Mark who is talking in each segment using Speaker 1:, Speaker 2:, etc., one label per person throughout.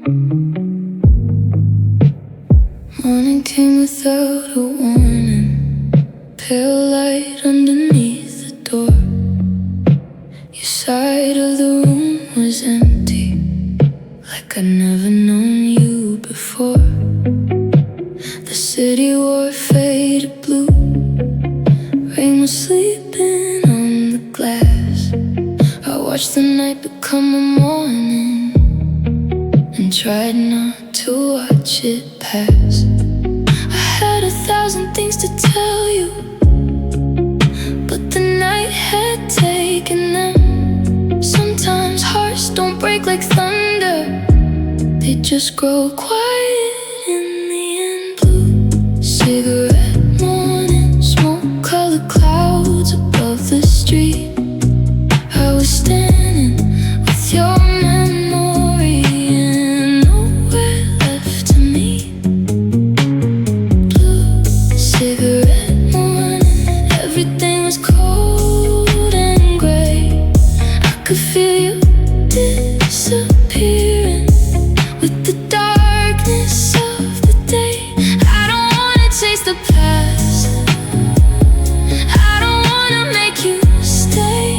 Speaker 1: Morning came without a warning, pale light underneath the door. Your side of the room was empty, like I'd never known you before. The city wore a faded blue, rain was sleeping on the glass. I watched the night become a morning and tried not to watch it pass. I had 1,000 things to tell you, but the night had taken them. Sometimes hearts don't break like thunder, they just grow quiet in the end. Blue cigarette morning, smoke-colored clouds above the street. I was standing with your memory and nowhere left to meet. Blue cigarette morning, everything was cold and gray. I could feel you disappearing with the darkness of the day. I don't wanna chase the past, I don't wanna make you stay.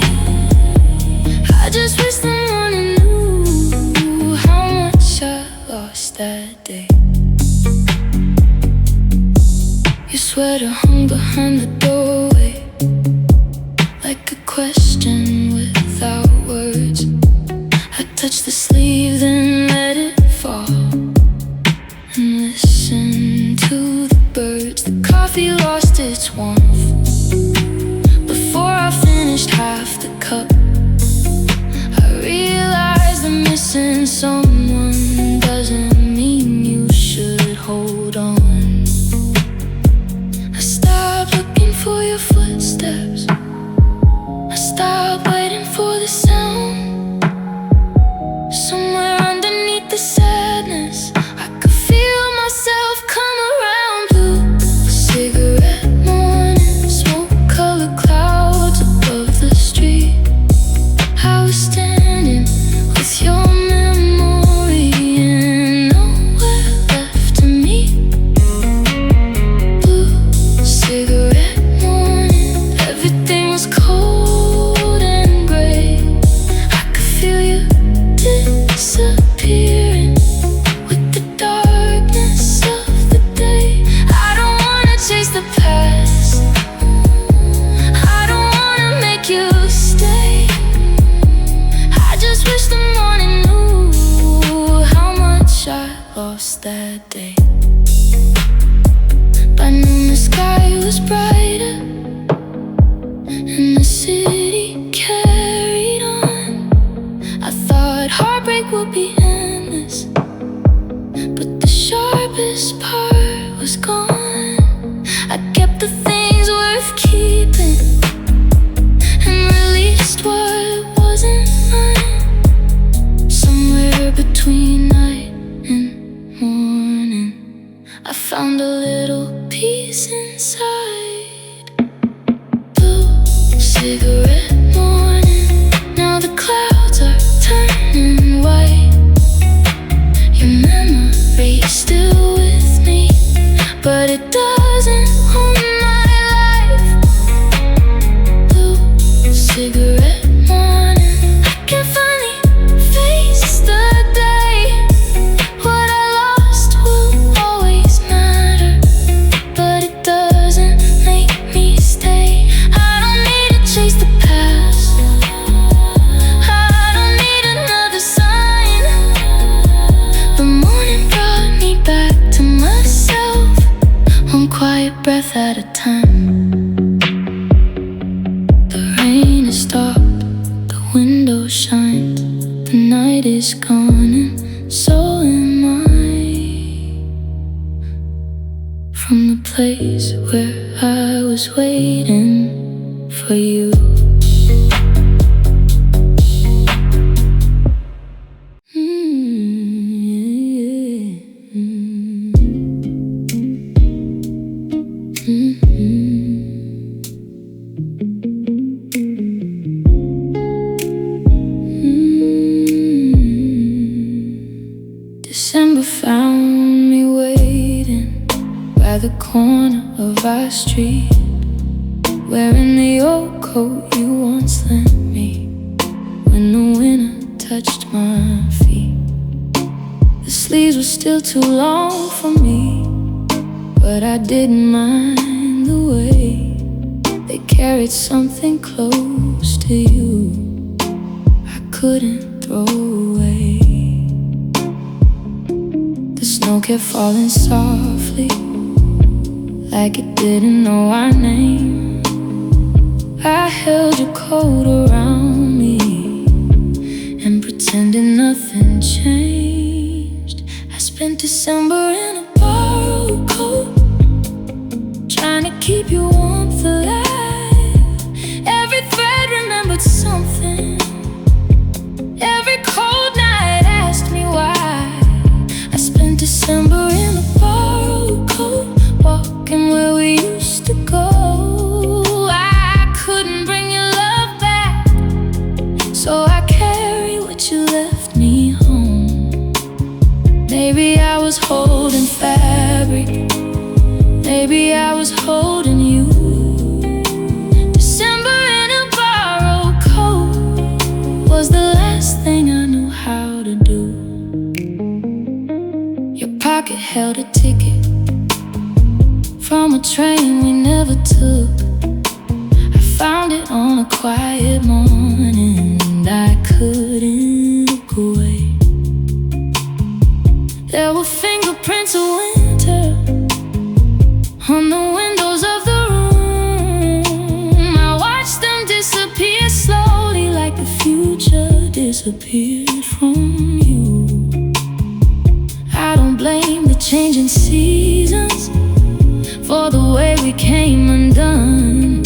Speaker 1: I just wish the morning knew how much I lost that day. Your sweater hung behind the doorway, like a question without words. I touched the sleeve, then let it fall, and listened to the birds. The coffee lost its warmth before I finished half the cup. I realized that missing someone doesn't mean you should hold on. I stopped looking for your footsteps, I stopped waiting for the sound. Somewhere underneath the sadness, I could feel myself come around. Blue cigarette morning, smoke-colored clouds above the street. I was standing with your memory and nowhere left to meet. Blue cigarette morning, everything was cold and gray. I could feel you disappearing with the darkness of the day. I don't wanna chase the past, I don't wanna make you stay. I just wish the morning knew how much I lost that day. By noon the sky was brighter and the city carried on. I thought heartbreak would be endless, but the sharpest part was gone. I kept the things worth keeping and released what wasn't mine. Somewhere between night and morning, I found a little peace inside. Blue cigarette morning, now the clouds are turning white. Your memory's still with me, but it doesn't own my life. Blue cigarette morning, I can finally face the day. What I lost will always matter, but it doesn't make me stay. I don't need to chase the past, I don't need another sign. The morning brought me back to myself, one quiet breath at a time. The rain has stopped, the window shines, the night is gone and so am I. From the place where I was waiting for you. December found me waiting by the corner of our street, wearing the old coat you once lent me when the winter touched my feet. The sleeves were still too long for me, but I didn't mind the way they carried something close to you I couldn't throw away. The snow kept falling softly, like it didn't know our name. I held your coat around me and pretended nothing changed. I spent December in a borrowed coat, trying to keep your warmth alive. Every thread remembered something. Every cold night asked me why. I spent December in a borrowed coat, walking where we used to go. I couldn't bring your love back, so I carry what you left me home. Maybe I was holding fabric, maybe I was holding you. December in a borrowed coat was the last thing I knew how to do. Your pocket held a ticket from a train we never took. I found it on a quiet morning and I couldn't look away. There were fingerprints of winter on the windows of the room. I watched them disappear slowly, like the future disappeared from you. I don't blame the changing seasons for the way we came undone.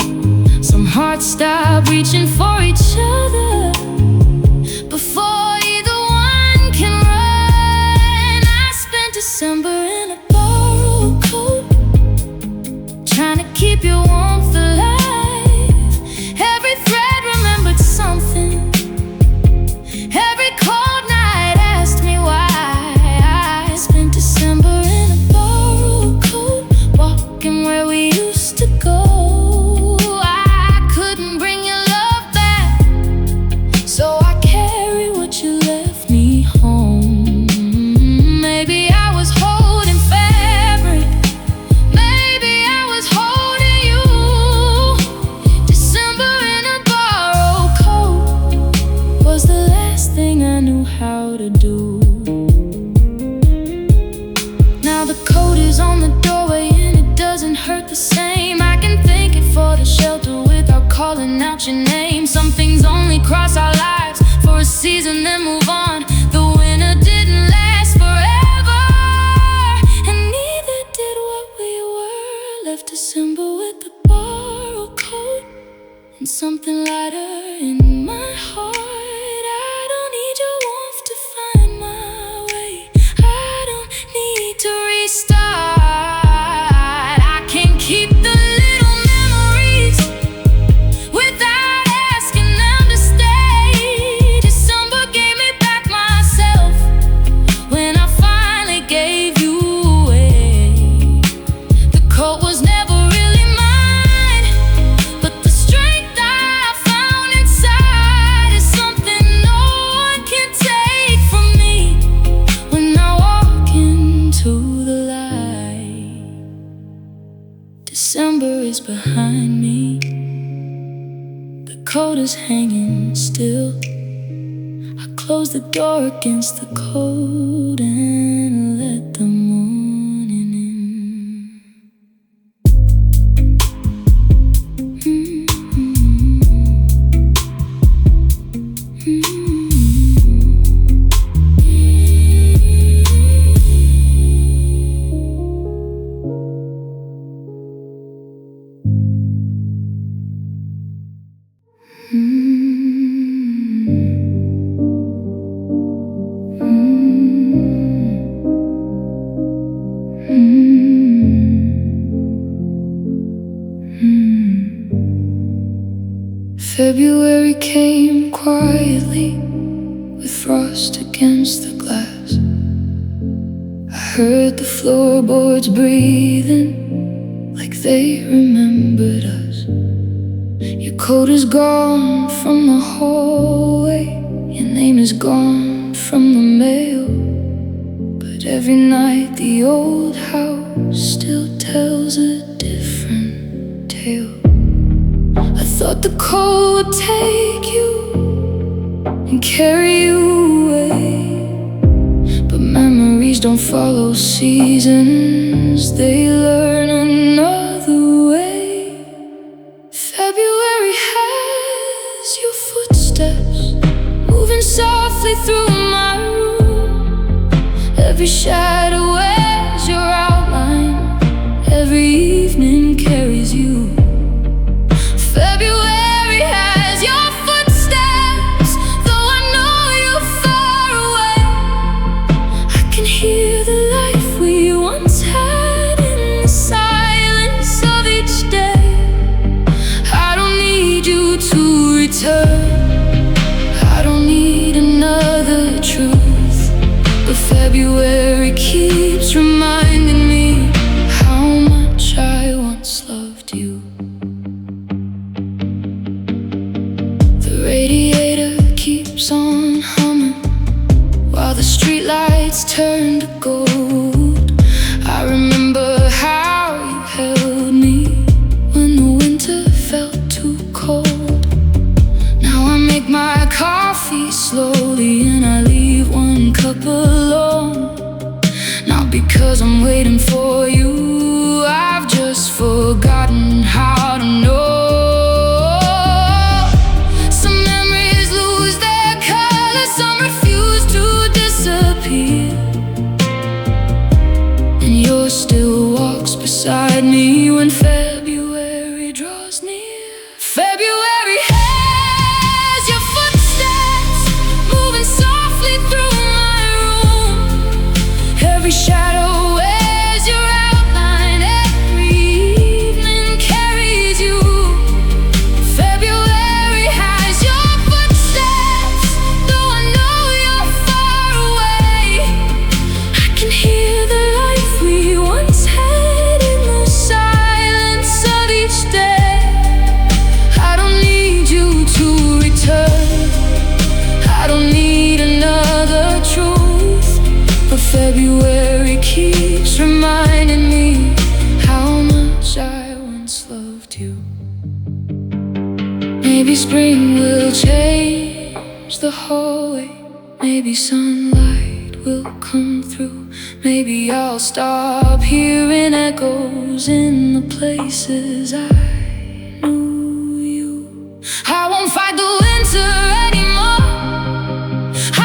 Speaker 1: Some hearts stop reaching for each other before either one can run. I spent December in a borrowed coat, trying to keep your warmth alive. Every thread remembered something. Every cold night asked me why. I spent December in a borrowed coat, walking where we used to go. I couldn't bring your love back, so I carry what you left me home. Maybe I was holding fabric, maybe I was holding you. December in a borrowed coat was the last thing I knew how to do. Now the coat is on the doorway and it doesn't hurt the same. I can thank it for the shelter without calling out your name. Some things only cross our lives for a season, then move on. The winter didn't last forever, and neither did what we were. Left December with the borrowed coat and something lighter in my heart. I don't need your warmth to find my way. I don't need to restart. I can keep the little memories without asking them to stay. December gave me back myself when I finally gave you away. The coat was never really mine, but the strength I found inside is something no one can take from me. When I walk into the light, December is behind me. The coat is hanging still. I close the door against the cold and let the morning in. February came quietly with frost against the glass. heard the floorboards breathing like they remembered us. Your coat is gone from the hallway, your name is gone from the mail. But every night the old house still tells a different tale. I thought the cold would take you and carry you away, but memories don't follow seasons, they learn another way. February has your footsteps moving softly through my room. Every shadow wears your outline, every evening carries you. February has your footsteps, though I know you're far away. I can hear the life we once had in the silence of each day. I don't need you to return, I don't need another truth, but February keeps reminding me how much I once loved you. The radiator keeps on humming while the streetlights turn to gold. I remember how you held me when the winter felt too cold. Now I make my coffee slowly and I leave one cup alone. Not because I'm waiting for you, I've just forgotten how to know. Some memories lose their color, some refuse to disappear, and yours still walks beside me when February draws near. February has your footsteps moving softly through my room. Every shadow wears your outline, every evening carries you. February has your footsteps, though I know you're far away. I can hear the life we once had in the silence of each day. I don't need you to return, I don't need another truth, but February keeps reminding me how much I once loved you. Maybe spring will change the hallway, maybe sunlight will come through. Maybe I'll stop hearing echoes in the places I knew you. I won't fight the winter anymore,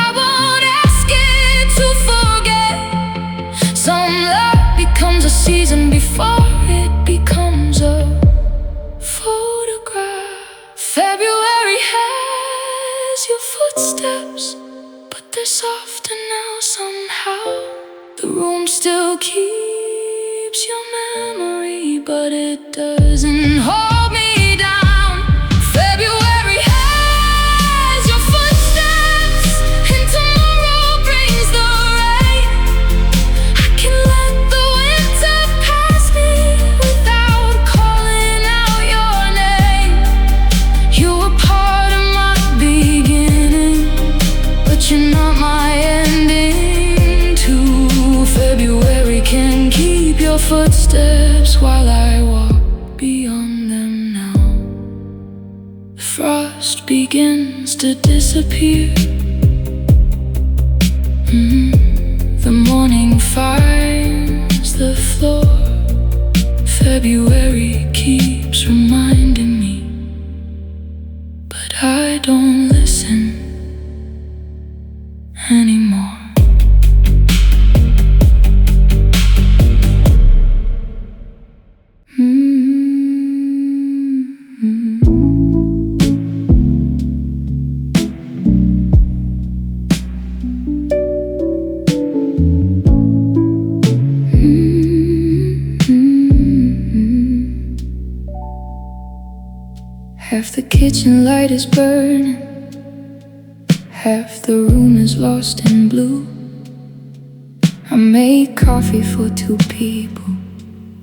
Speaker 1: I won't ask it to forget. Some love becomes a season before it becomes a photograph. February has your footsteps, but they're softer now somehow. The room still keeps your memory, but it doesn't hold me down. February has your footsteps, and tomorrow brings the rain. I can let the winter pass me without calling out your name. You were part of my beginning, but you're not my ending too. February can keep your footsteps while I walk beyond them now. The frost begins to disappear. The morning finds the floor. February keeps reminding me, but I don't listen anymore. Half the kitchen light is burning, half the room is lost in blue. I made coffee for 2 people,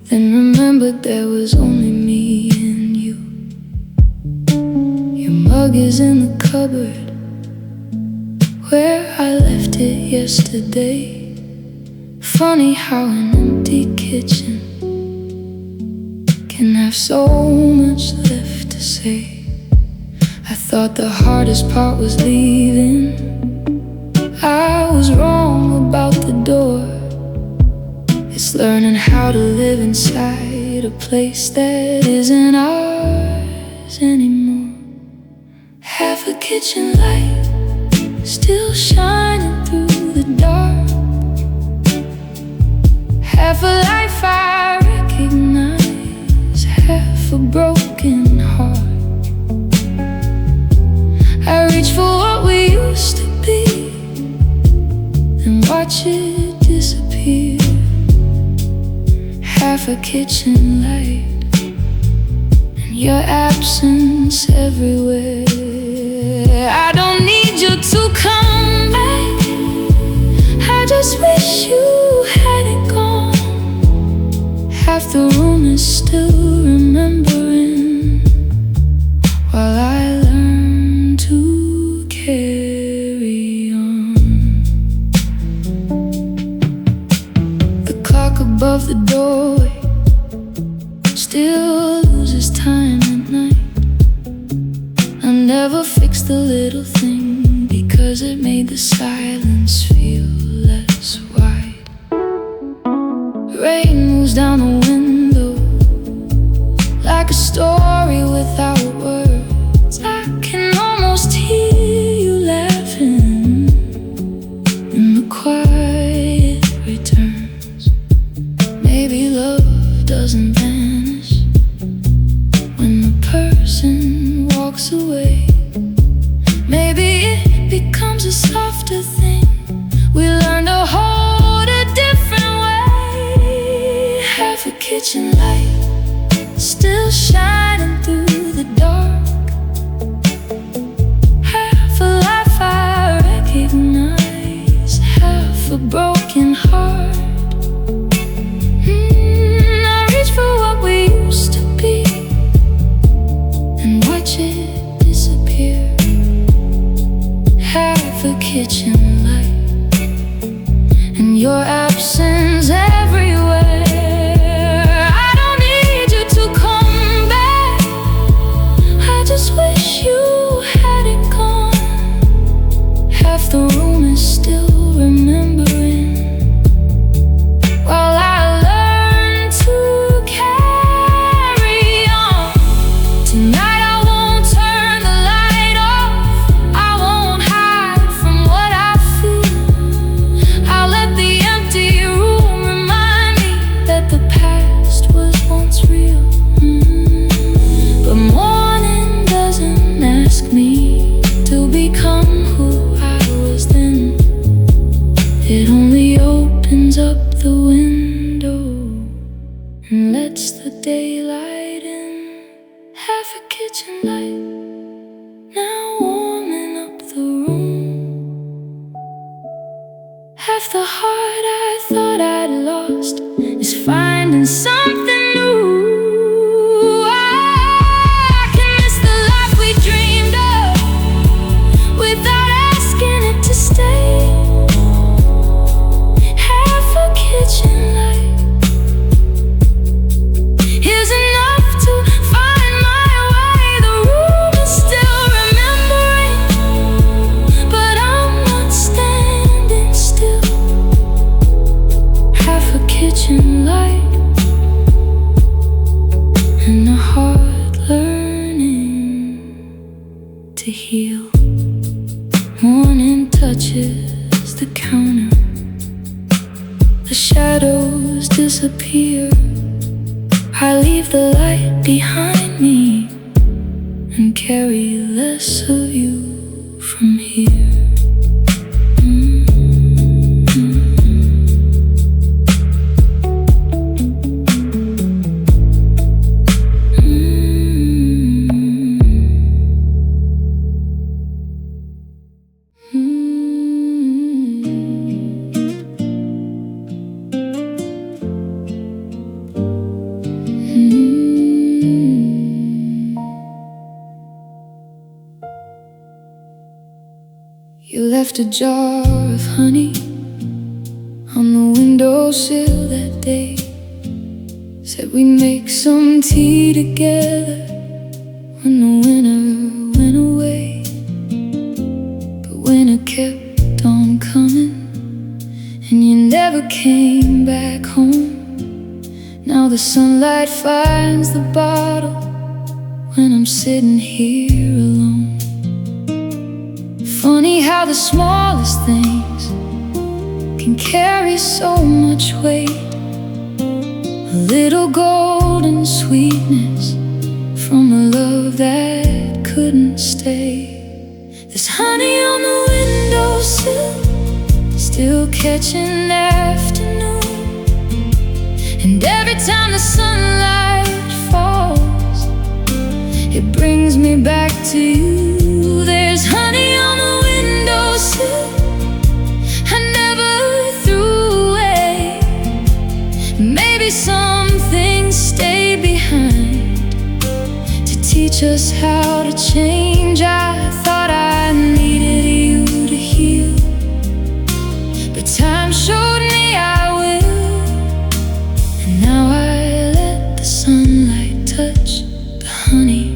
Speaker 1: then remembered there was only me and you. Your mug is in the cupboard where I left it yesterday. Funny how an empty kitchen can have so much left to say. I thought the hardest part was leaving. I was wrong about the door. It's learning how to live inside a place that isn't ours anymore. Half a kitchen light still shining through the dark. Half a life I recognize, half a broken heart. I reach for what we used to be and watch it disappear. Half a kitchen light and your absence everywhere. I don't need you to come back, I just wish you hadn't gone. Half the room is still remembering while I learn to carry on. The clock above the doorway still loses time at night. I never fixed the little thing because it made the silence feel less wide. Rain moves down the window like a story without words. I can almost hear you laughing in the quiet returns. Maybe love doesn't vanish when the person walks away. Maybe it becomes a softer thing. We learn to hold a different way. Half a kitchen light still shining through the dark. Half a life I recognize, half a broken heart. I reach for what we used to be and watch it disappear. Half a kitchen light and your absence everywhere. I don't need you to come back, I just wish you hadn't gone. Half the room is still remembering while I learn to carry on. Tonight I won't turn the light off, I won't hide from what I feel. I'll let the empty room remind me that the past was once real. But morning doesn't ask me to become who I was then. It only opens up the window and lets the daylight in. Half a kitchen light now warming up the room. Half the heart I thought I'd lost is finding something new. I can miss the life we dreamed of without asking it to stay. Half a kitchen light is enough to find my way. The room is still remembering, but I'm not standing still. Half a kitchen light and a heart learning to heal. Morning touches the counter, the shadows disappear. I leave the light behind me and carry less of you from here. left a jar of honey on the windowsill that day. Said we'd make some tea together when the winter went away. But winter kept on coming, and you never came back home. Now the sunlight finds the bottle when I'm sitting here alone. Funny how the smallest things can carry so much weight. A little golden sweetness from a love that couldn't stay. There's honey on the windowsill, still catching afternoon. And every time the sunlight falls, it brings me back to you. There's honey on the windowsill I never threw away. Maybe some things stay behind to teach us how to change. I thought I needed you to heal, but time showed me I will. And now I let the sunlight touch the honey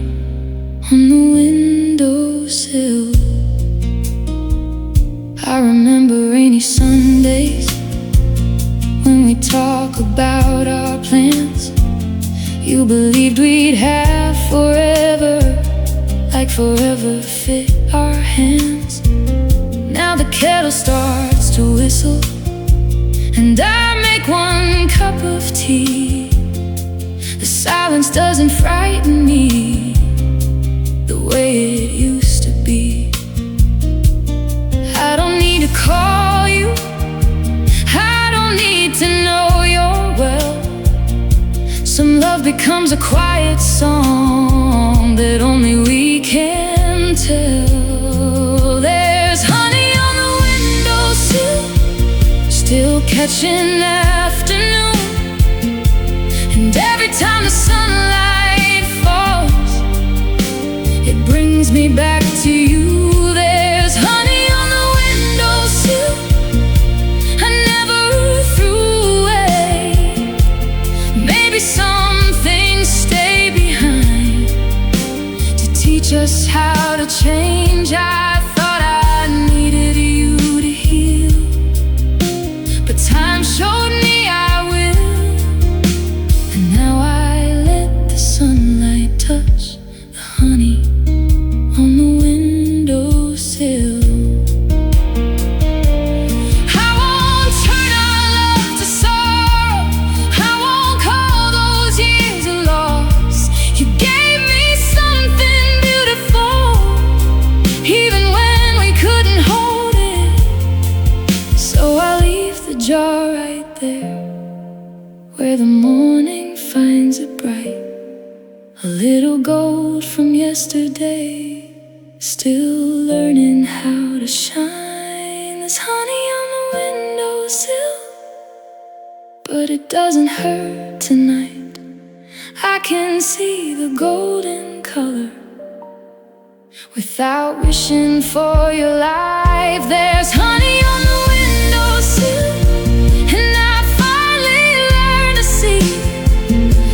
Speaker 1: on the windowsill. I remember rainy Sundays when we talk about our plans. You believed we'd have forever, like forever fit our hands. Now the kettle starts to whistle, and I make one cup of tea. The silence doesn't frighten me the way it used to be. I don't need to call you, I don't need to know you're well. Some love becomes a quiet song that only we can tell. There's honey on the windowsill, still catching afternoon. And every time the sunlight falls, it brings me back to you. There's honey on the windowsill I never threw away. Maybe some things stay behind to teach us how to change. I thought I needed you to heal, but time showed me I will. And now I let the sunlight touch the honey on the windowsill. I won't turn our love to sorrow, I won't call those years a loss. You gave me something beautiful, even when we couldn't hold it. So I'll leave the jar right there where the morning finds it bright. A little gold from yesterday, still learning how to shine. There's honey on the windowsill, but it doesn't hurt tonight. I can see the golden color without wishing for your life. There's honey on the windowsill, and I finally learned to see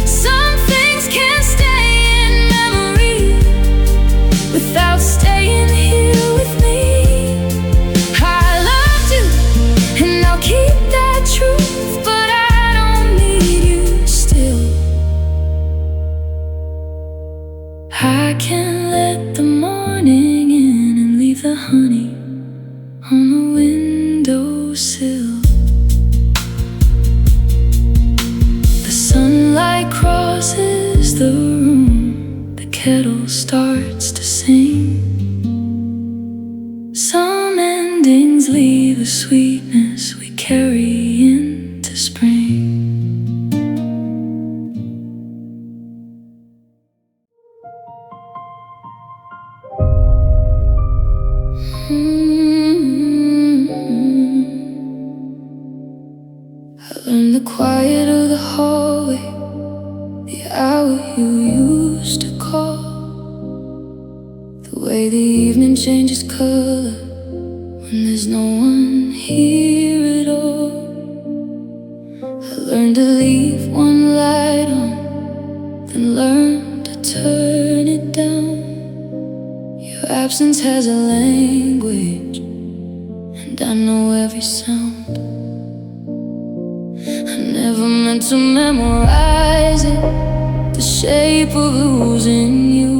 Speaker 1: some things can't stay in memory without staying here with me. I loved you, and I'll keep that truth, but I don't need you still. I can let the morning in and leave the honey on the windowsill. The sunlight crosses the room, the kettle starts to sing. Some endings leave a sweetness we carry into spring. I learned the quiet of the hallway, the hour you used to call, the way the evening changes color when there's there's no one here at all. I learned to leave one light on, then learn to turn it down. Your absence has a language, and I know every sound. I never meant to memorize it, the shape of losing you.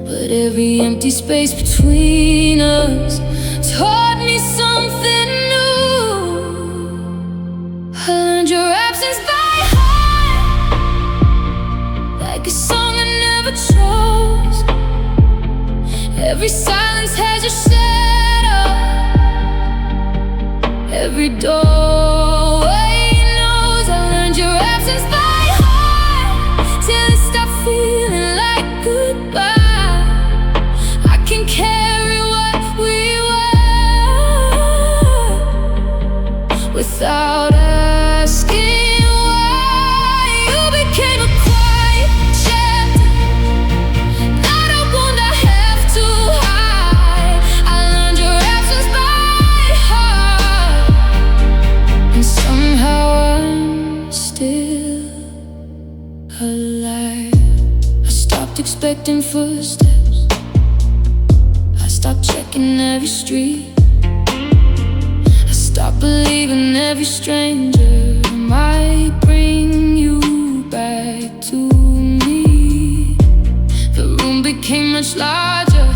Speaker 1: But every empty space between us taught me something new. I learned your absence by heart, like a song I never chose. Every silence has a shadow, every doorway knows. I learned your absence by heart, till it stopped feeling like goodbye. I can carry what we were without asking why. You became a quiet chapter that I won't have to hide. I learned your absence by heart, and somehow I'm still alive. I stopped expecting footsteps, I stopped checking every street, I stopped believing every stranger might bring you back to me. The room became much larger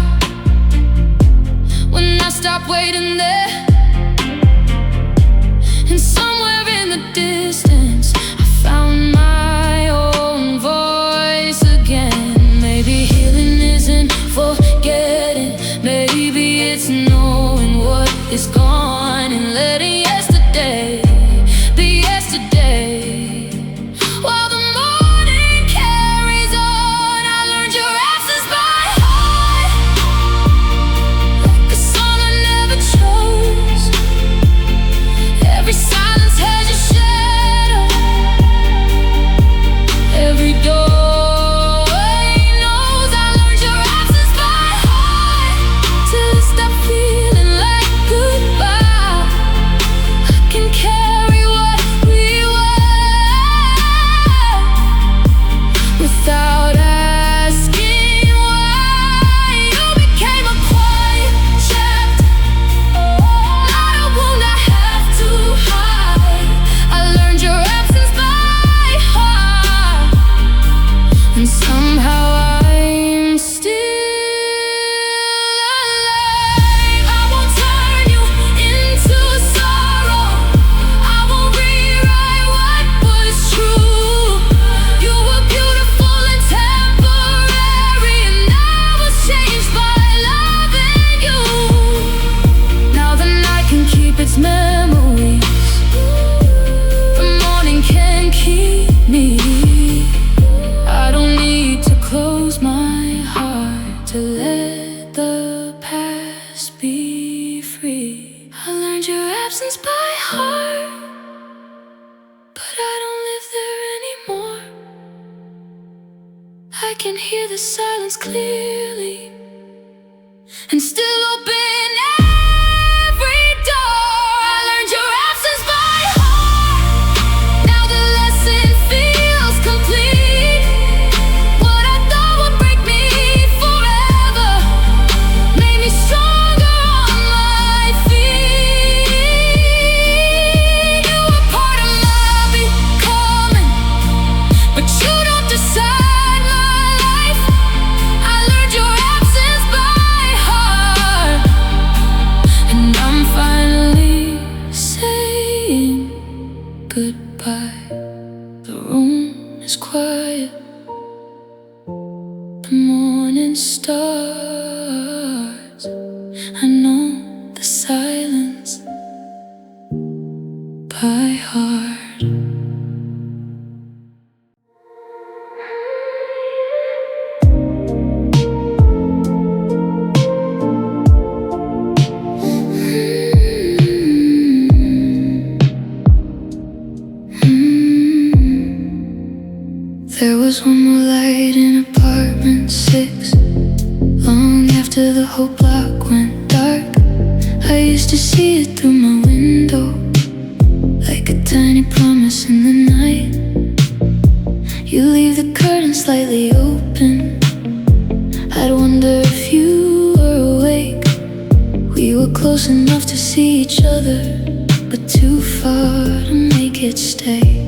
Speaker 1: when I stopped waiting there. And somewhere in the distance I found my own voice again. Maybe healing isn't forgetting, maybe it's knowing what is gone and letting yesterday be yesterday. While the morning carries on, I learned your absence by heart, like a song I never chose. Every silence has a shadow, every doorway knows. I learned your absence by heart, till it stopped feeling like goodbye. I can carry what we were without asking why. You became a quiet chapter that I will not have to hide. I learned your absence by heart, and somehow I'm still alive. I won't turn you into sorrow, I won't rewrite what was true. You were beautiful and temporary, and I was changed by loving you. Now the night can keep its memories, the morning can keep me. I don't need to close my heart to let the past be free. I learned your absence by heart, but I don't live there anymore. I can hear the silence clearly and still open every door. I learned your absence by heart, now the lesson feels complete. What I thought would break me forever made me stronger on my feet. You were part of my becoming, but you don't decide my life. I learned your absence by heart, and I'm finally saying goodbye. The room is quiet, the morning starts. I know the silence by heart. There was one more light in apartment 6, long after the whole block went dark. used to see it through my window, like a tiny promise in the night. You leave the curtain slightly open. I'd wonder if you were awake. We were close enough to see each other, but too far to make it stay.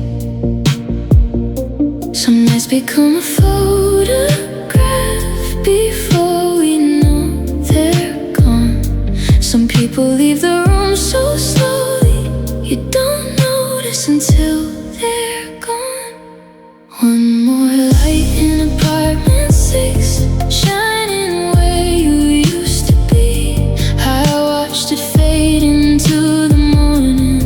Speaker 1: Some nights become a photograph before we know they're gone. Some people leave the room so slowly, you don't notice until they're gone. One more light in apartment 6, shining where you used to be. I watched it fade into the morning,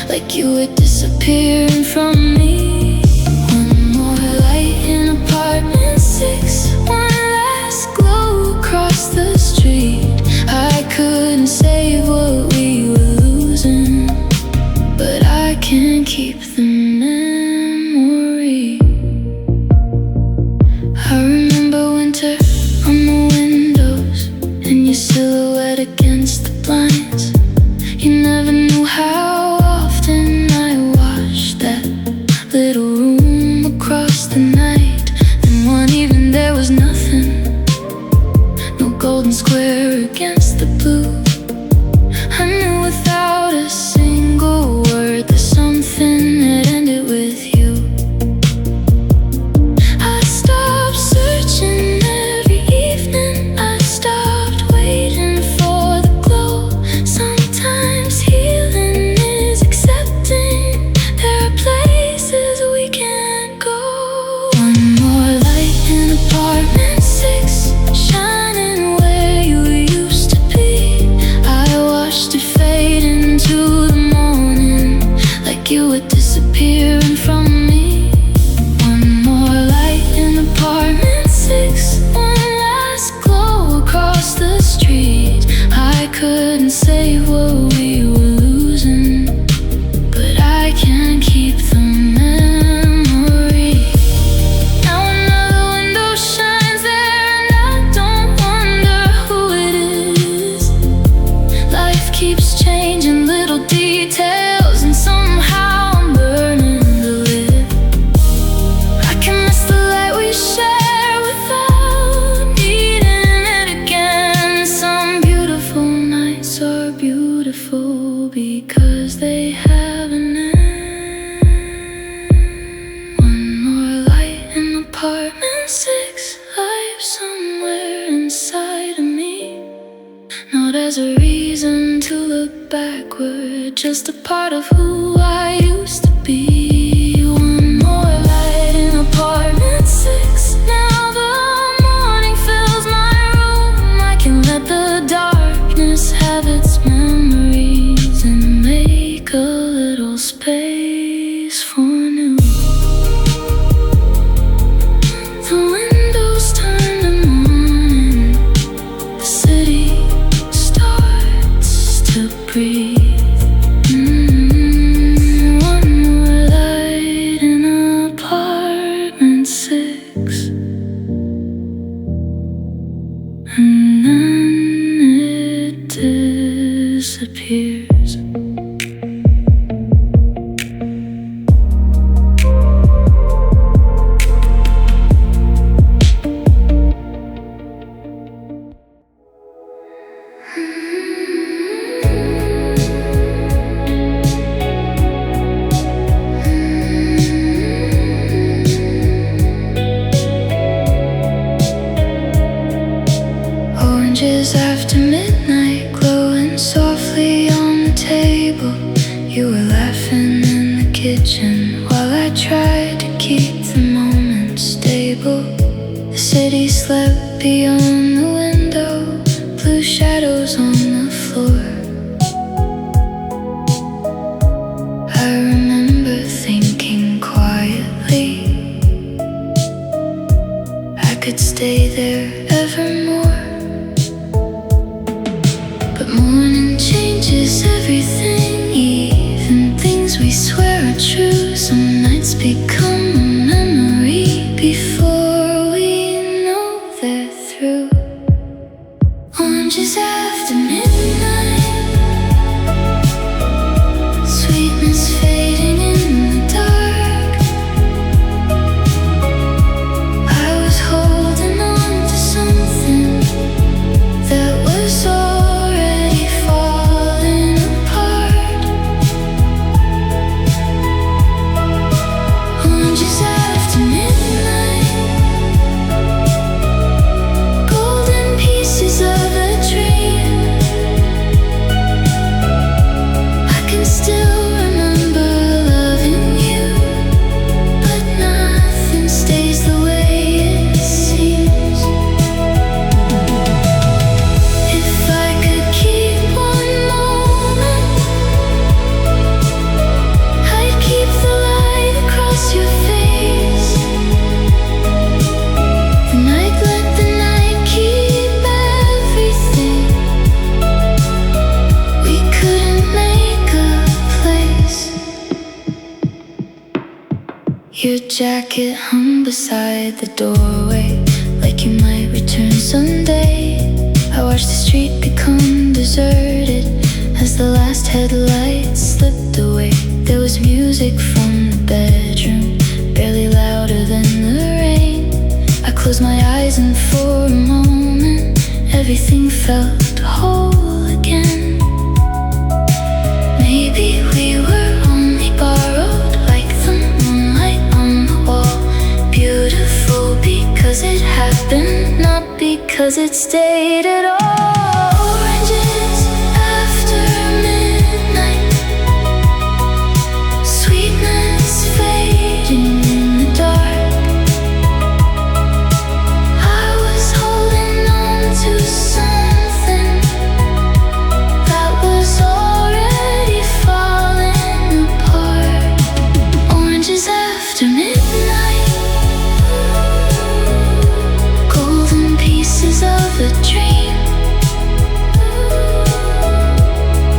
Speaker 1: like you were disappearing from me. One more light in apartment 6, one last glow across the street. I couldn't save what we were losing, but I can't keep the memory. I remember winter on the windows and your silhouette against the blinds. You never knew how often I watched that little room across the night. And one evening there was nothing, no golden square against the blue. I knew without a single word that something had ended with you. I stopped searching every evening, I stopped waiting for the glow. Sometimes healing is accepting there are places we can't go. One more light in apartment 6, shining where you used to be. I watched it fade into the morning, like you were disappearing from me. One more light in apartment 6, one last glow across the street. I couldn't save what we were losing, but I can't keep the memory. Now another window shines there, and I don't wonder who it is. Life keeps changing little details, and somehow I'm burning to live. I can miss the light we share without needing it again. Some beautiful nights are beautiful because they have an end. One more light in apartment 6, life somewhere inside of me. Not as a reason to look backward, just a part of who I used to be. One more light in apartment 6, now the morning fills my room. I can let the darkness have its memories and make a little space for new. The windows turn to morning, the city starts to breathe. One more light in apartment 6, and then it disappears. Oranges after midnight, glowing softly on the table. You were laughing in the kitchen while I tried to keep the moment stable. The city slept beyond the window, blue shadows on the floor. I remember thinking quietly I could stay there evermore. But morning changes everything, even things we swear are true. Some nights become a memory before we know they're through. Oranges after midnight, Your jacket hung beside the doorway, like you might return someday. I watched the street become deserted as the last headlights slipped away. There was music from the bedroom, barely louder than the rain. I closed my eyes and for a moment everything felt whole again. Maybe we were only borrowed, like the moonlight on the wall. Beautiful because it happened, not because it stayed at all. Oranges after midnight, sweetness fading in the dark. I was holding on to something that was already falling apart. Oranges after midnight, golden pieces of a dream.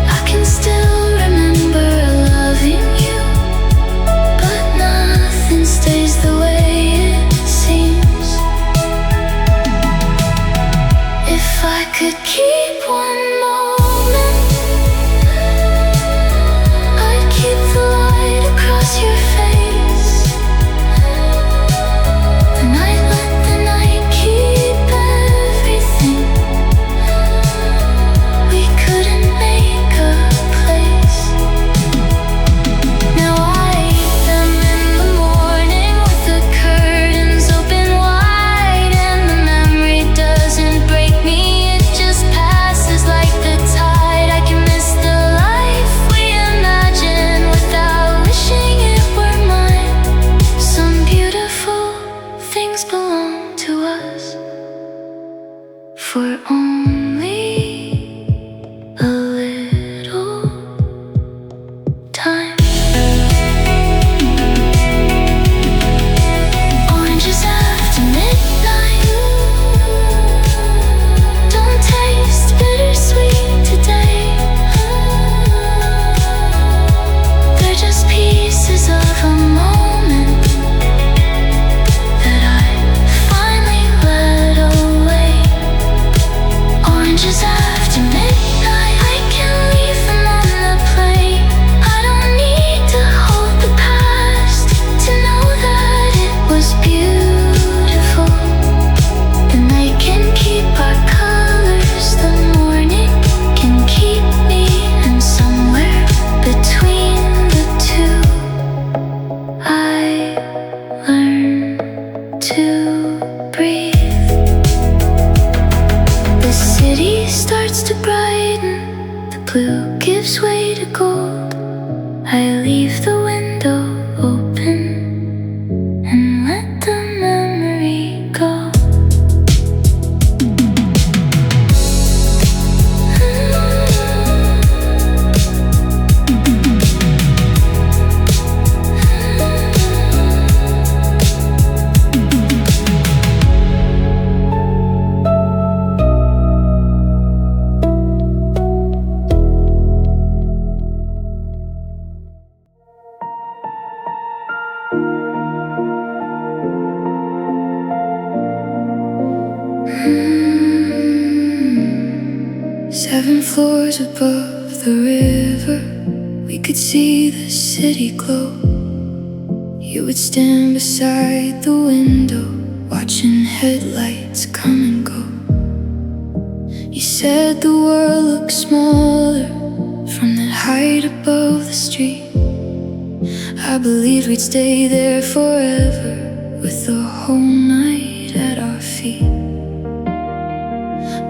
Speaker 1: I can still remember loving you, but nothing stays the way it seems. If I could keep one moment, I'd keep the light across your face. Then I'd let the night keep everything. We couldn't make a place. Now I eat them in the morning with the curtains open wide, and the memory doesn't break me, it just passes like the tide. I can miss the life we imagined without wishing it were mine. Some beautiful things belong to us for only a little time. Oranges after midnight don't taste bittersweet today. They're just pieces of a moment that I finally let away. Oranges after midnight, I can leave them on the plate. I don't need to hold the past to know that it was beautiful. And they can keep our colors, the morning can keep me, and somewhere between the two I learn to breathe. The city starts to brighten, the blue gives way to gold. I leave the window open and let the memory go. Seven floors above the river, we could see the city glow. You would stand beside the window, watching headlights come and go. You said the world looked smaller from that height above the street. I believed we'd stay there forever, with the whole night at our feet.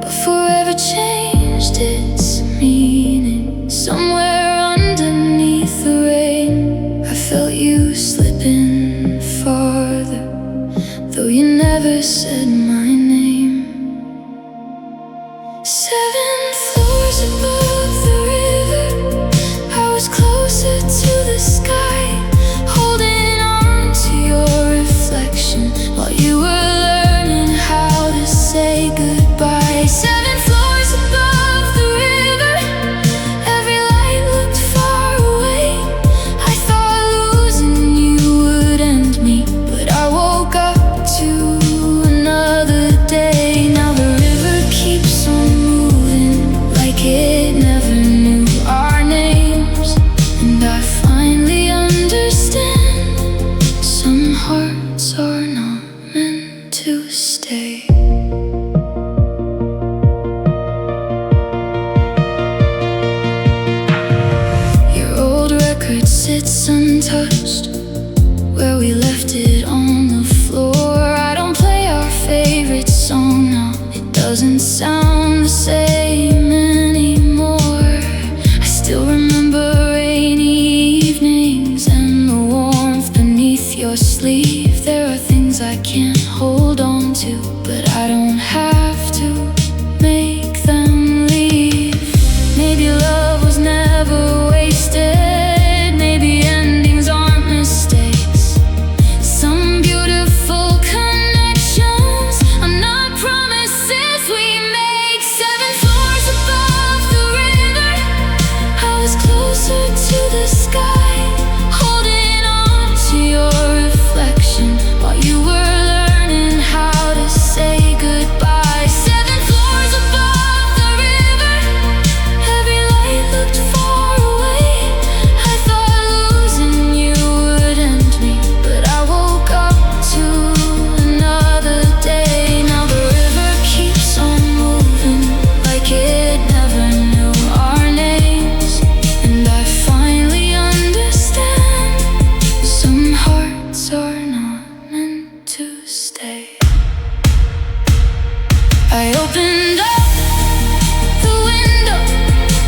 Speaker 1: But forever changed its meaning. Somewhere underneath the rain, I felt you slipping farther, though you never said my name. 7 floors above the river, I was closer to the sky, holding on to your reflection while you were learning how to say goodbye. 7 floors above the river, sits untouched where we left it on the floor. I don't play our favorite song now, it doesn't sound the same anymore. I still remember rainy evenings and the warmth beneath your sleeve. There are things I can't hold on to, but I don't have to make them leave. Maybe love was never wasted. Maybe endings aren't mistakes. Some beautiful connections are not promises we make. 7 floors above the river, I was closer to the sky, holding on to your reflection while you were learning how to say goodbye. 7 floors above the river, every light looked far away. I thought losing you would end me, but I woke up to another day. Now the river keeps on moving like it never knew our names, and I finally understand some hearts are not meant to stay. I opened up the window,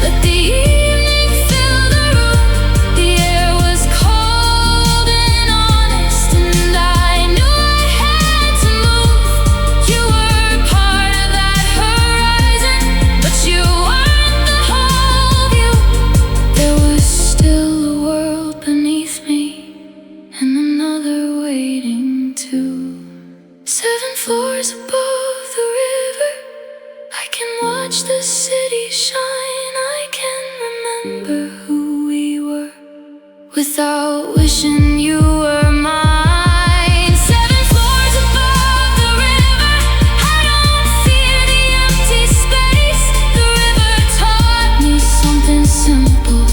Speaker 1: let the evening fill the room. The air was cold and honest, and I knew I had to move. You were part of that horizon, but you weren't the whole view. There was still a world beneath me and another waiting too. 7 floors above the river, I can watch the city shine. I can remember who we were without wishing you were mine. 7 floors above the river, I don't fear the empty space. The river taught me something simple: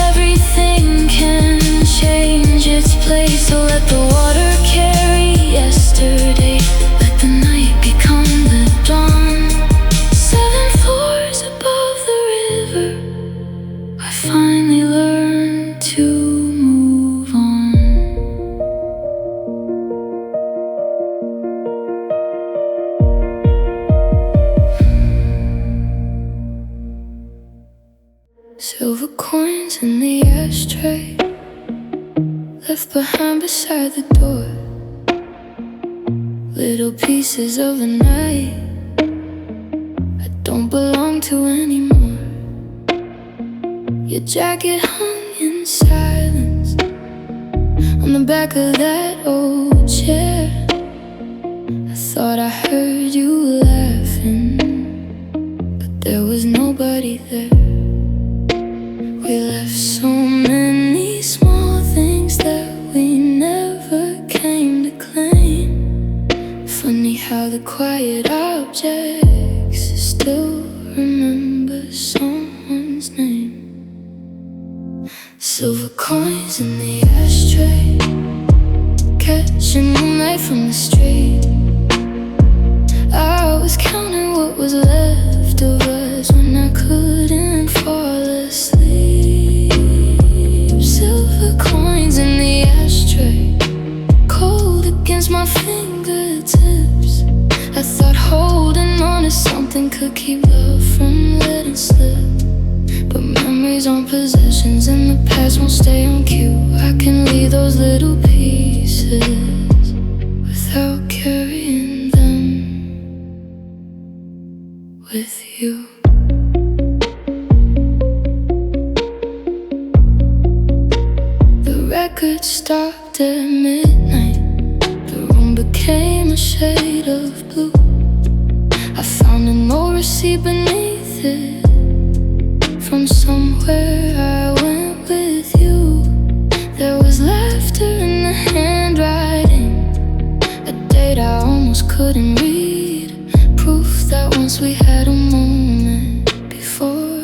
Speaker 1: everything can change its place. So let the water carry yesterday, let the night become the dawn. 7 floors above the river, I finally learned to move on. Silver coins in the ashtray, left behind beside the door. Little pieces of the night I don't belong to anymore. Your jacket hung in silence on the back of that old chair. I thought I heard you laughing, but there was nobody there. We left so many small things that we never came to claim. Funny how the quiet objects still remember someone's name. Silver coins in the ashtray, catching moonlight from the street. I was counting what was left of us when I couldn't fall asleep. Silver coins in the ashtray, cold against my fingertips. I thought holding on to something could keep love from letting slip, but memories aren't possessions, and the past won't stay on cue. I can leave those little pieces without carrying them with you. The record stopped at midnight. The room became a shade of blue. I found an old receipt beneath it from somewhere I went with you. There was laughter in the handwriting, a date I almost couldn't read. Proof that once we had a moment before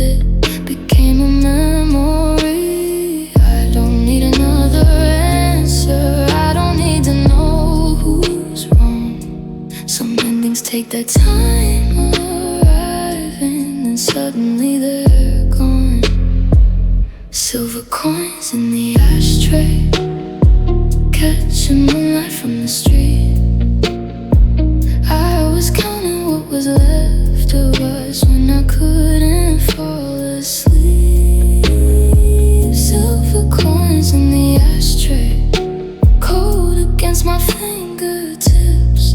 Speaker 1: it became a memory. I don't need another answer, I don't need to know who's wrong. Some endings take their time arriving, and suddenly they're gone. Silver coins in the ashtray, catching moonlight from the street. I was counting what was left of us when I couldn't fall asleep. Silver coins in the ashtray, cold against my fingertips.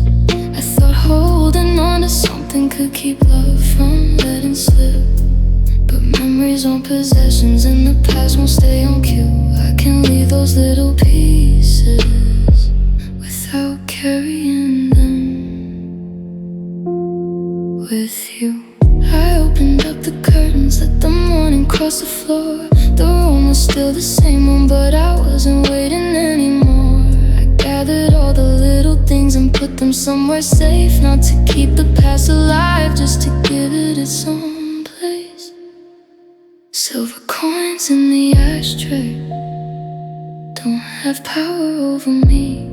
Speaker 1: I thought holding on to something could keep love from letting slip. But memories aren't possessions, and the past won't stay on cue. I can leave those little pieces without carrying them with you. I opened up the curtains, let the morning cross the floor. The room was still the same one, but I wasn't waiting anymore. I gathered all the little things and put them somewhere safe, not to keep the past alive, just to give it its own place. Silver coins in the ashtray don't have power over me.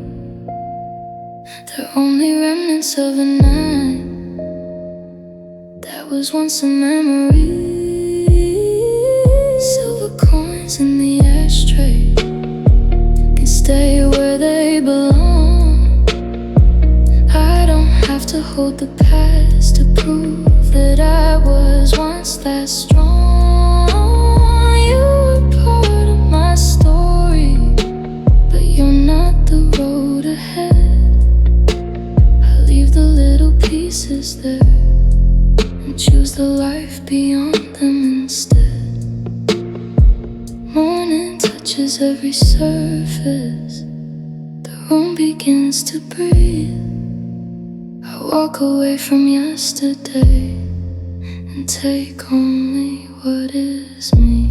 Speaker 1: They're only remnants of a night that was once a memory. Silver coins in the ashtray can stay where they belong. I don't have to hold the past to prove that I was once that strong. You were part of my story, but you're not the road ahead. I leave the little pieces there and choose the life beyond them instead. Morning touches every surface, the room begins to breathe. I walk away from yesterday and take only what is me.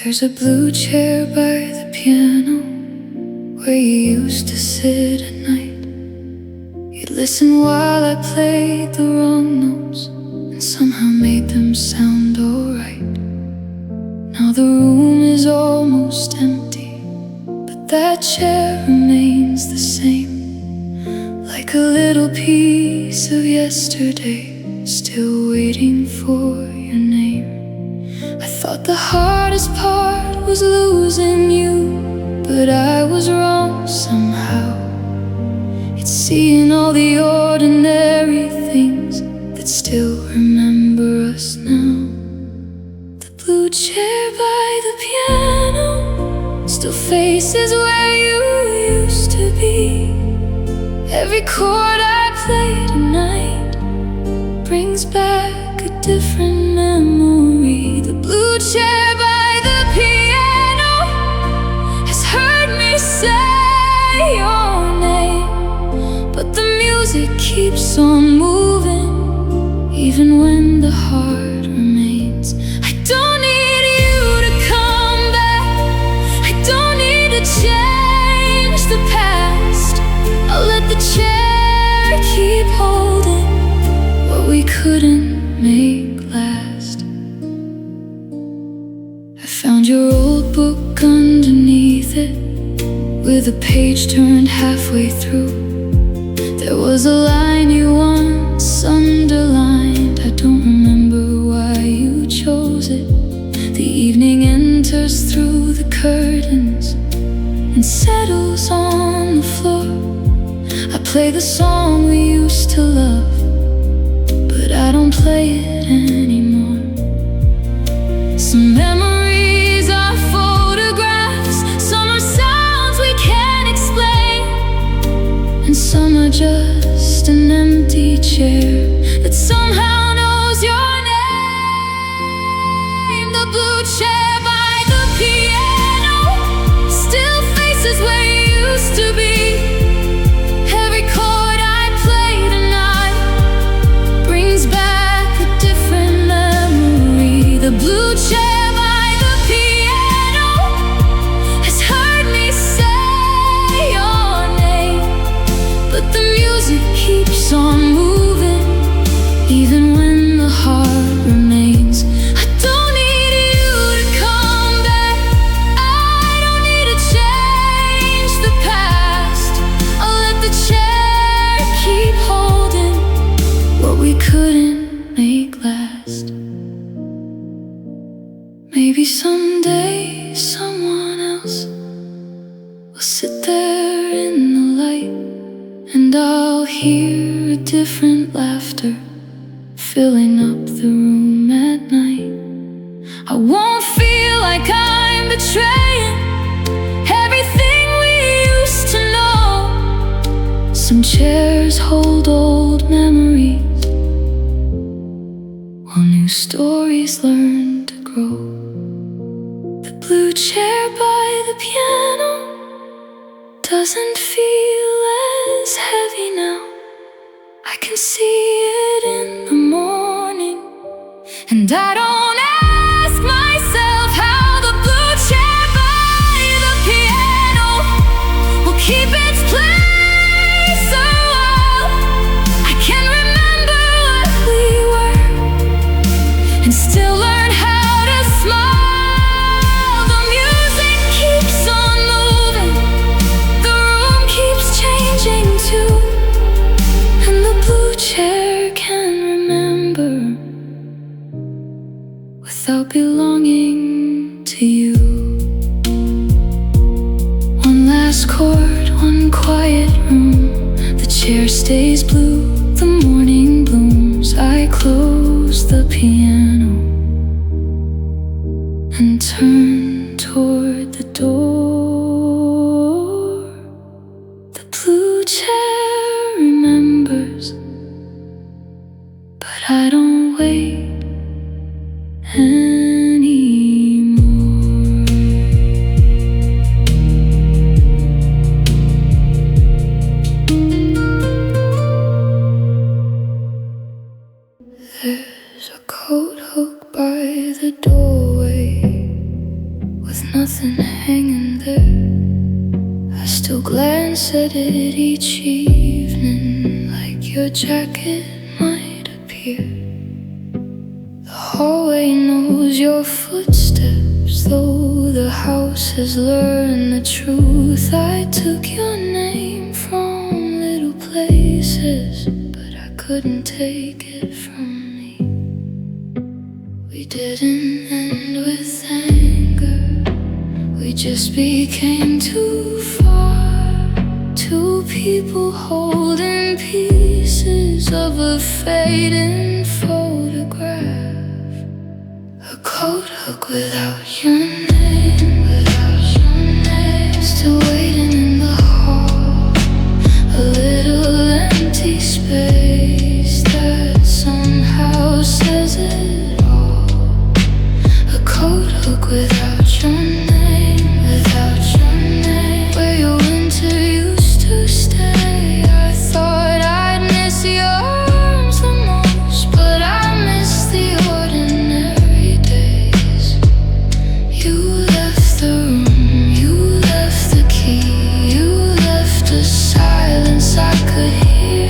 Speaker 1: There's a blue chair by the piano where you used to sit at night. You'd listen while I played the wrong notes and somehow made them sound alright. Now the room is almost empty, but that chair remains the same, like a little piece of yesterday, still waiting for your name. I thought the hardest part was losing you, but I was wrong somehow. It's seeing all the ordinary things that still remember us now. The blue chair by the piano still faces where you used to be. Every chord I played tonight brings back a different memory. The blue chair by the piano has heard me say your name, but the music keeps on moving, even when the heart remains. I don't need you to come back, I don't need to change the past. I'll let the chair keep holding what we couldn't make last. I found your old book underneath it, with a page turned halfway through. There was a line you once underlined. I don't remember why you chose it. The evening enters through the curtains and settles on the floor. I play the song we used to love, but I don't play it anymore. Some memories are photographs, some are sounds we can't explain, and some are just an empty chair that somehow knows your name. The blue chair by the piano still faces where you used to be. Every chord I play tonight brings back a different Maybe someday someone else will sit there in the light, and I'll hear a different laughter filling up the room at night. I won't feel like I'm betraying everything we used to know. Some chairs hold old memories, while new stories learn to grow. The blue chair by the piano doesn't feel as heavy now. I can see it in the morning, and I don't ask myself how the blue chair by the piano will keep its place a while. I can remember what we were and still learn how to smile. The music keeps on moving, the room keeps changing too, and the blue chair can remember without belonging to you. One last chord, one quiet room. The chair stays blue, the morning blooms. I close the piano and turn toward the door. The blue chair remembers, but I don't wait anymore. There's a coat hook by the doorway with nothing hanging there. I still glance at it each evening, like your jacket might appear. The hallway knows your footsteps, though the house has learned the truth. I took your name from little places, but I couldn't take it from me. We didn't end with anger, we just became too far. Two people holding pieces of a fading photograph. A coat hook without your name, without your name. Still waiting in the hall, a little empty space that somehow says it all. A coat hook without your name, without your name. Where your winter used to stay. I thought I'd miss your arms the most, but I miss the ordinary days. You left the room, you left the key, you left a silence I could hear.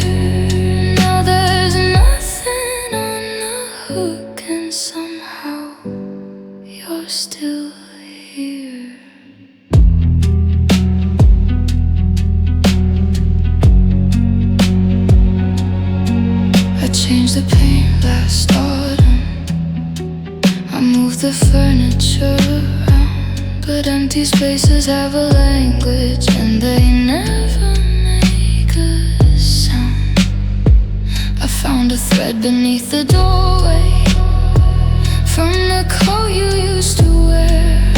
Speaker 1: Now there's nothing on the hook, and somehow you're still here. I changed the paint last autumn, I moved the furniture around, but empty spaces have a language, and they never make a sound. I found a thread beneath the doorway from the coat you used to wear.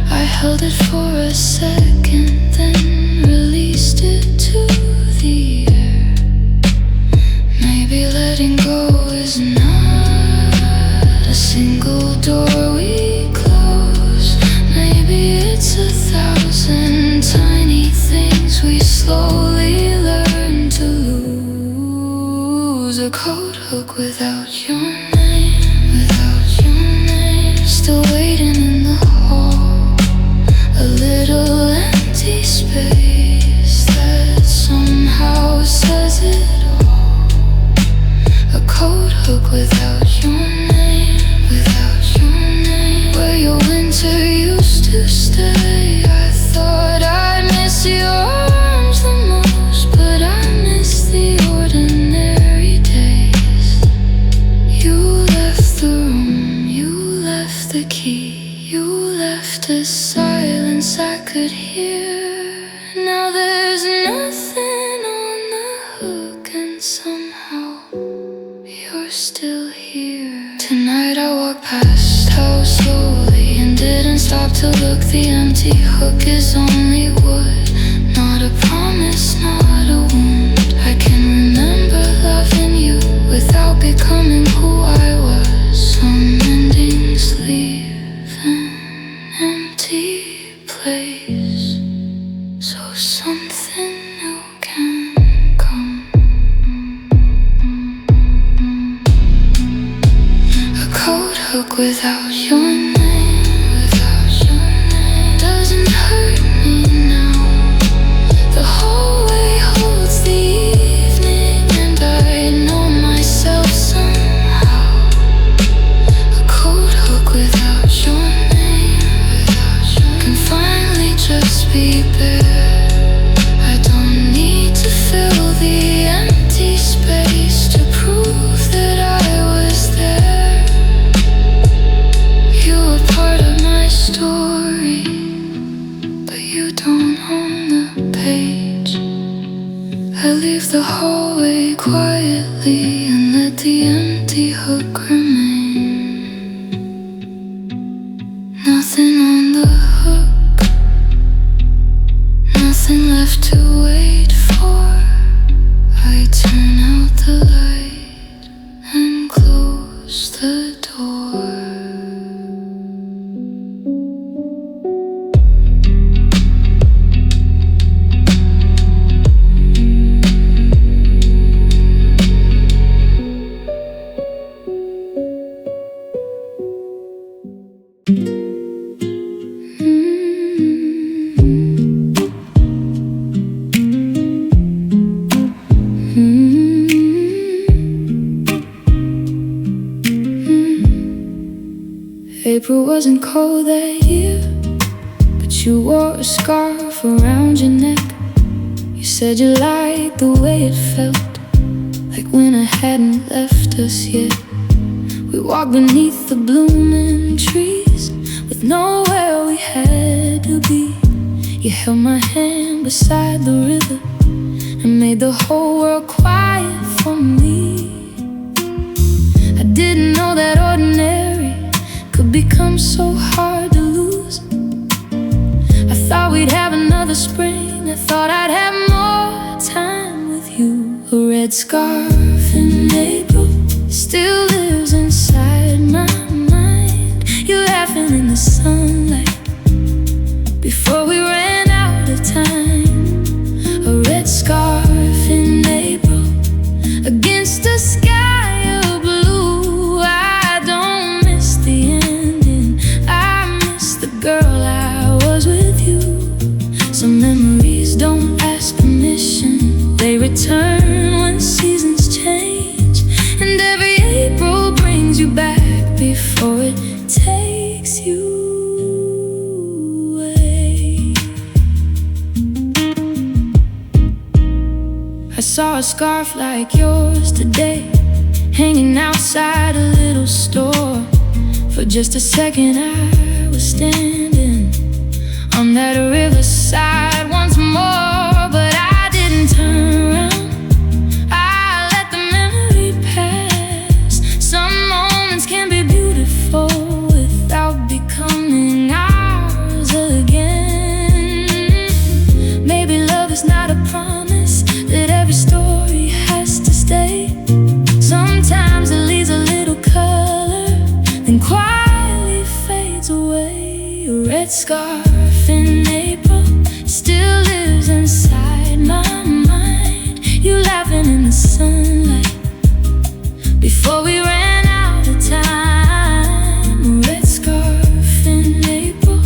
Speaker 1: I held it for a second, then released it to the air. Maybe letting go is not a single door we close. Maybe it's 1,000 tiny things we slowly learn to lose. A coat hook without your name, without your name. Still waiting in the hall, a little empty space that somehow says it all. A coat hook with it here. Now there's nothing on the hook, and somehow you're still here. Tonight I walked past house slowly and didn't stop to look. The empty hook is only wood, not a promise, not a wound. I can remember loving you without becoming who I was. Some endings leave an empty place, so something new can come. A cold hook without your name, doesn't hurt me now. The hallway holds the evening, and I know myself somehow. A cold hook without your name can finally just be bare. I don't need to fill the empty space to prove that I was there. You were part of my story, but you don't own the page. I leave the hallway quietly and let the empty hook remain. Nothing on the hook, nothing left to wait for. I turn out the light and close the door. April wasn't cold that year, but you wore a scarf around your neck. You said you liked the way it felt, like when I hadn't left us yet. We walked beneath the blooming trees, with nowhere we had to be. You held my hand beside the river and made the whole world quiet for me. I didn't know that ordinary could become so hard to lose. I thought we'd have another spring, I thought I'd have more time with you. A red scarf in April still lives inside my mind. You laughing in the sunlight before we ran out of time. A red scarf in April against the sky of blue. I don't miss the ending, I miss the girl I was with you. Some memories don't ask permission, they return when seasons change. And every April brings you back before it takes you away. I saw a scarf like yours today, hanging outside a little store. For just a second I was standing on that riverside once more. But I didn't turn around, I let the memory pass. Some moments can be beautiful without becoming ours again. Maybe love is not a promise that every story has to stay. Sometimes it leaves a little color, then quietly fades away. A red scarf in April still lives inside my mind. You laughing in the sunlight before we ran out of time. A red scarf in April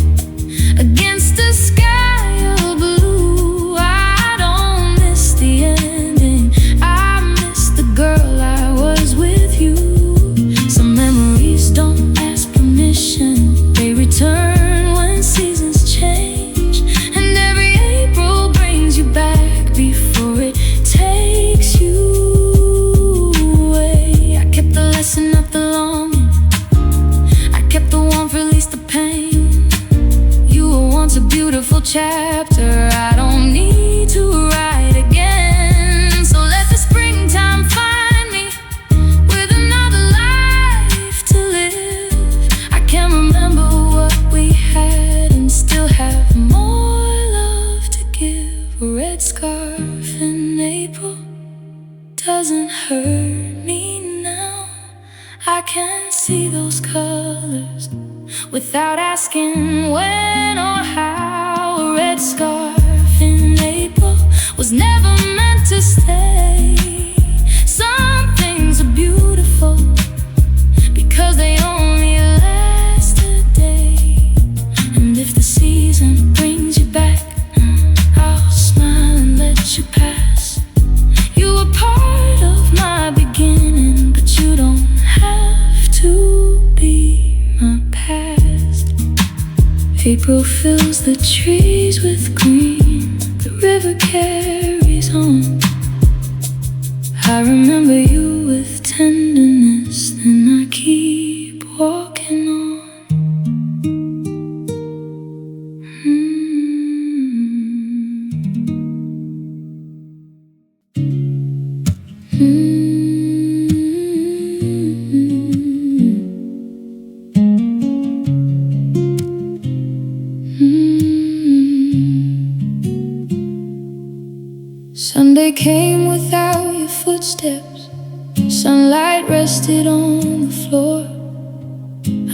Speaker 1: against the sky of blue. I don't miss the ending, I miss the girl I was with you. Some memories don't ask permission, they return when seasons chapter I don't need to write again. So let the springtime find me with another life to live. I can remember what we had and still have more love to give. A red scarf in April doesn't hurt me now. I can see those colors without asking when or how. A red scarf in April was never meant to stay. Some things are beautiful because they only last a day. And if the season brings you back, I'll smile and let you pass. You were part of my beginning, but you don't have to be my past. April fills the trees with green, the river carries on. I remember you with tenderness, then I keep walking on. Sunday came without your footsteps. Sunlight rested on the floor.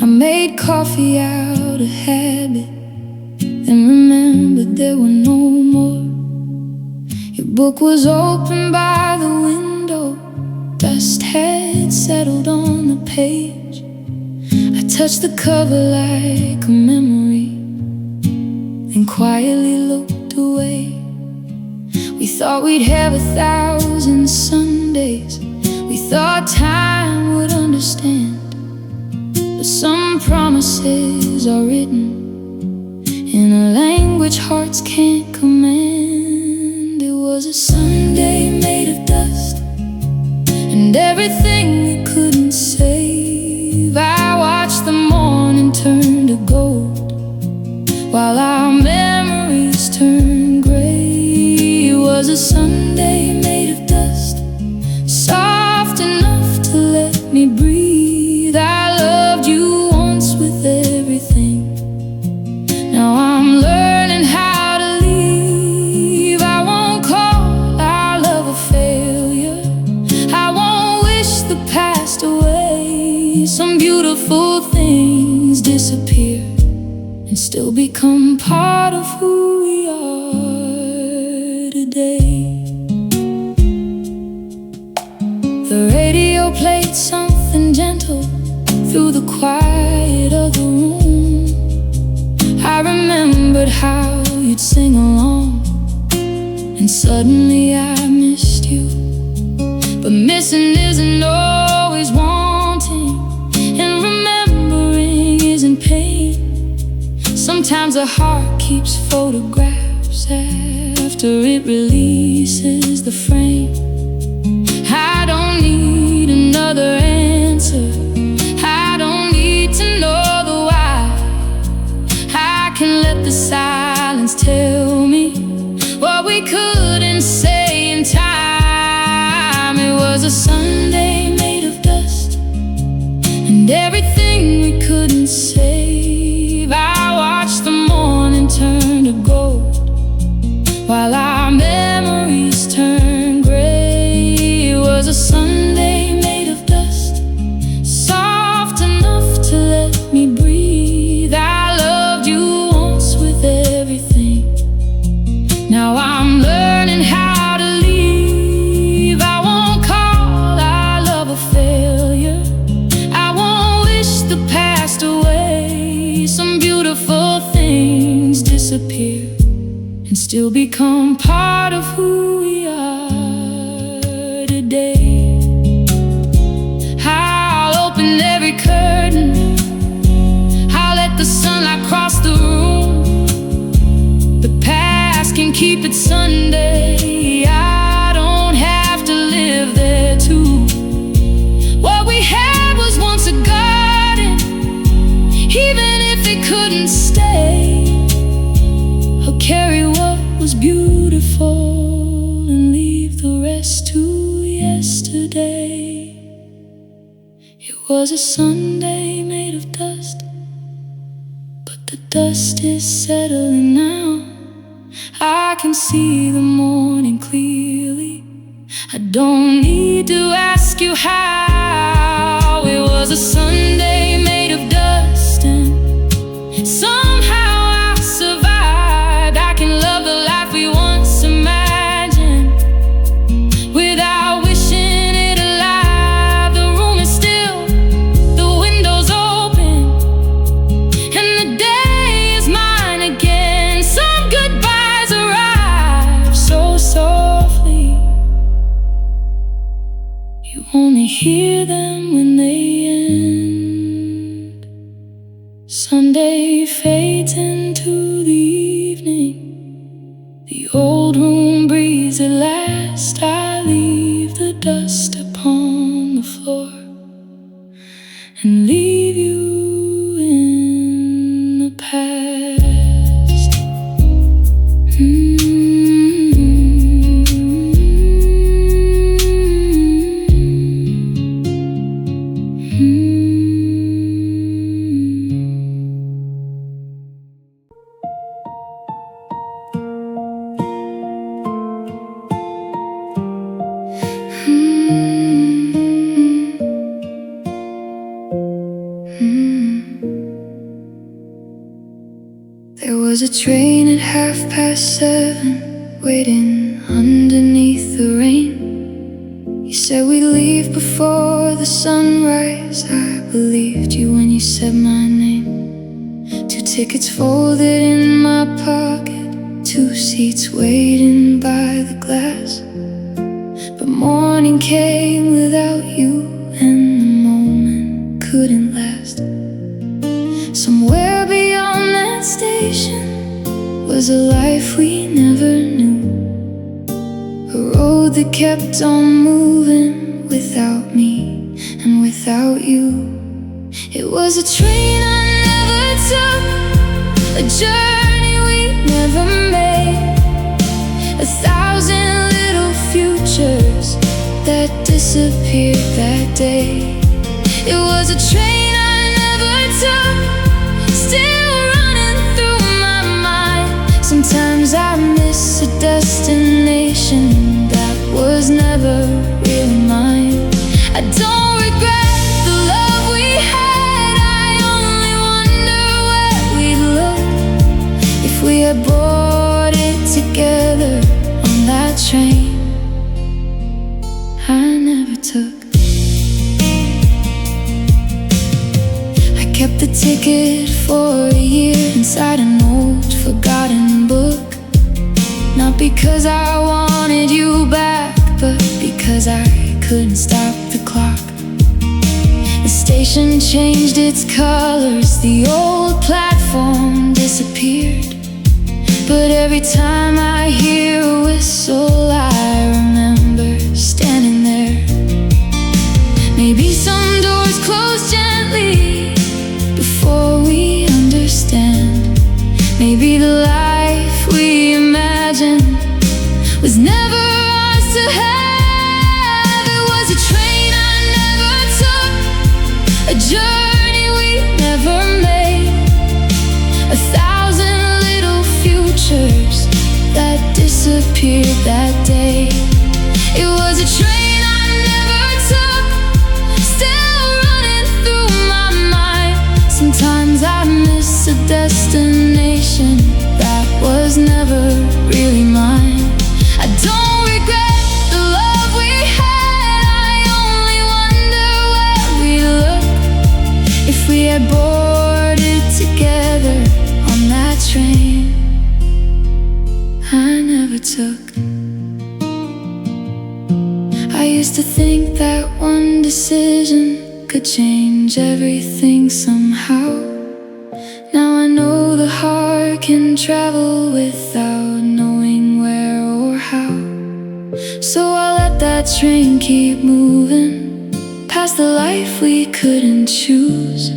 Speaker 1: I made coffee out of habit, then remembered there were no more. Your book was open by the window. Dust had settled on the page. I touched the cover like a memory, then quietly looked away. We thought we'd have 1,000 Sundays. We thought time would understand. But some promises are written in a language hearts can't command. It was a Sunday made of dust and everything we couldn't save. I watched the morning turn to gold while our memories turned gray. It was a Sunday made of dust, soft enough to let me breathe. I loved you once with everything. Now I'm learning how to leave. I won't call our love a failure. I won't wish the past away. Some beautiful things disappear and still become part of who we are today. The radio played something gentle through the quiet of the room. I remembered how you'd sing along, and suddenly I missed you. But missing isn't always wanting, and remembering isn't pain. Sometimes a heart keeps photographs after it releases the frame. I don't need another answer. I don't need to know the why. I can let the silence tell me what we couldn't say in time. It was a Sunday made of dust and everything we couldn't save. I watched the morning turn to gold while our memories turn gray. It was a Sunday made of dust, soft enough to let me breathe. I loved you once with everything. Now I'm learning how to leave. I won't call our love a failure. I won't wish the past away. Some beautiful things disappear and still become part of who we are today. I'll open every curtain. I'll let the sunlight cross the room. The past can keep it Sunday. I don't have to live there too. What we had was once a garden, even if it couldn't stay. Okay. was a Sunday made of dust, but the dust is settling now. I can see the morning clearly. I don't need to ask you how. It was a Sunday made of dust, and somehow I survived. I can love the life we once imagined without wishing it alive. The room is still, the window's open, and the day is mine again. Some goodbyes arrive so softly, you only hear them when they end. Sunday fades into the evening. The old room breathes at last. I leave the dust upon the floor and leave you in the past. There was a train at 7:30 waiting underneath the rain. You said we'd leave before the sunrise. I believed you when you said my name. 2 tickets folded in my pocket, 2 seats waiting by the glass. But morning came without you, and the moment couldn't last. Somewhere beyond that station was a life we never knew, a road that kept on moving without me and without you. It was a train I never took, a journey we never made, 1,000 little futures that disappeared that day. It was a train I never took, still running through my mind. Sometimes I miss a destination that was never really mine. I don't regret the love we had. I only wonder where we'd look if we had boarded together on that train I never took. Kept the ticket for a year inside an old forgotten book. Not because I wanted you back, but because I couldn't stop the clock. The station changed its colors, the old platform disappeared. But every time I hear a whistle, I remember standing there. Maybe some doors close gently before we understand. Maybe the life we imagined was never ours to have. It was a train I never took, a journey we never made, 1,000 little futures that disappeared that day. It was a train I never took, still running through my mind. Sometimes I miss a destination that was never really mine. I don't regret the love we had. I only wonder where we look if we had boarded together on that train I never took. I used to think that one decision could change everything somehow. Now I know the heart can travel without knowing where or how. So I'll let that train keep moving past the life we couldn't choose.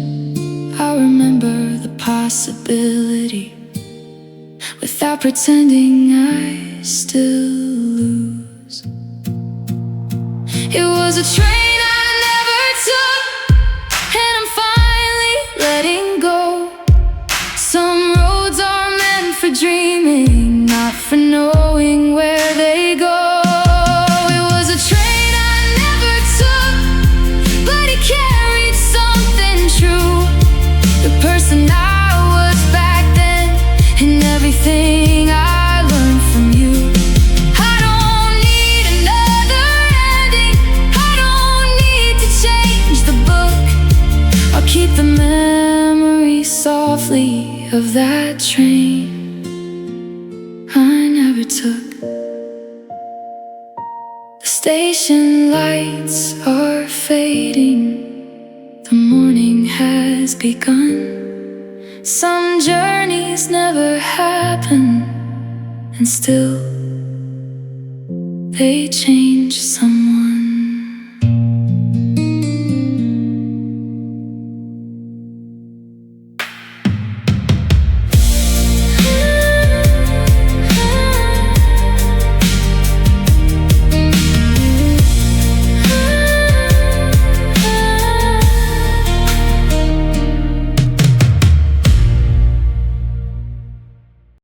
Speaker 1: I'll remember the possibility without pretending I still lose. It was a train I never took, dreaming, not for knowing where they go. It was a train I never took, but it carried something true. The person I was back then, and everything I learned from you. I don't need another ending, I don't need to change the book. I'll keep the memory softly of that train I never took. The station lights are fading, the morning has begun. Some journeys never happen, and still they change some.